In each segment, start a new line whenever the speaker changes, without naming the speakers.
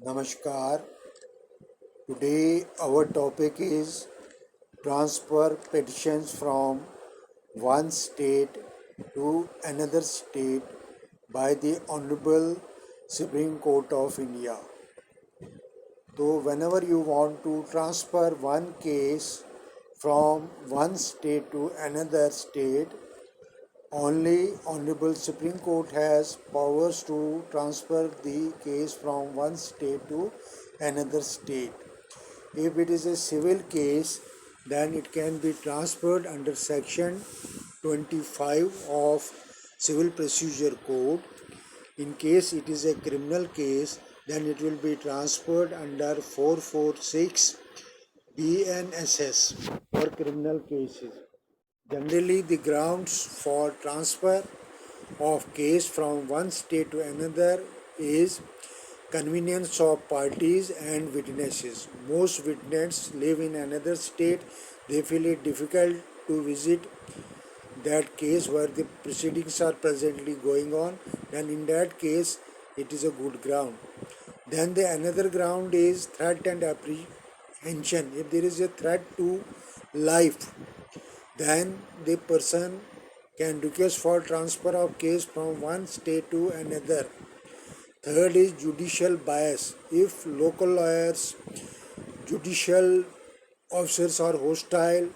Namaskar. Today our topic is transfer petitions from one state to another state by the Honorable Supreme Court of India. So whenever you want to transfer one case from one state to another state, only Honorable Supreme Court has powers to transfer the case from one state to another state. If it is a civil case, then it can be transferred under section 25 of Civil Procedure Code. In case it is a criminal case, then it will be transferred under 446 BNSS for criminal cases. Generally, the grounds for transfer of case from one state to another is convenience of parties and witnesses. Most witnesses live in another state. They feel it difficult to visit that case where the proceedings are presently going on. Then in that case, it is a good ground. Then the another ground is threat and apprehension. If there is a threat to life, then the person can request for transfer of case from one state to another. Third is judicial bias. If local lawyers, judicial officers are hostile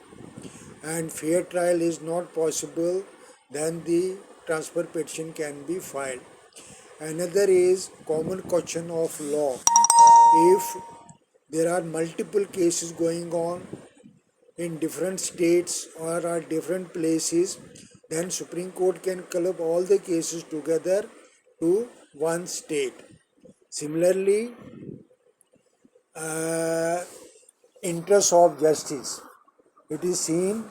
and fair trial is not possible, then the transfer petition can be filed. Another is common question of law. If there are multiple cases going on in different states or at different places, then Supreme Court can club all the cases together to one state. Similarly, interest of justice. It is seen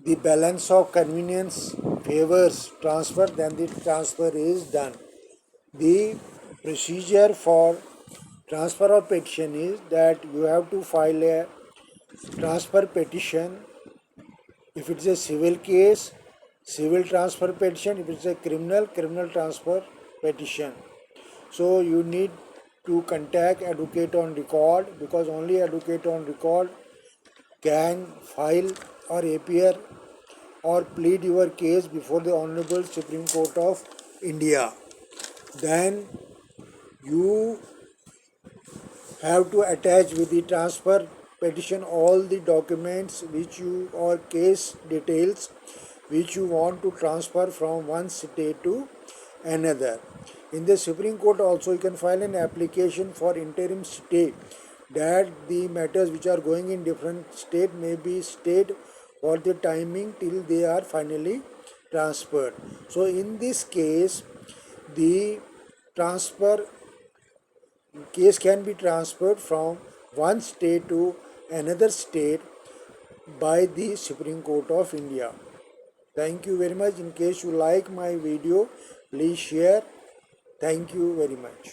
the balance of convenience favors transfer, then the transfer is done. The procedure for transfer of petition is that you have to file a transfer petition. If it is a civil case, civil transfer petition. If it is a criminal transfer petition. So you need to contact advocate on record, because only advocate on record can file or appear or plead your case before the Honorable Supreme Court of India. Then you have to attach with the transfer petition all the documents which you or case details which you want to transfer from one state to another. In the Supreme Court also you can file an application for interim stay, that the matters which are going in different state may be stayed for the timing till they are finally transferred. So in this case, the transfer case can be transferred from one state to another state by the Supreme Court of India. Thank you very much. In case you like my video, please share. Thank you very much.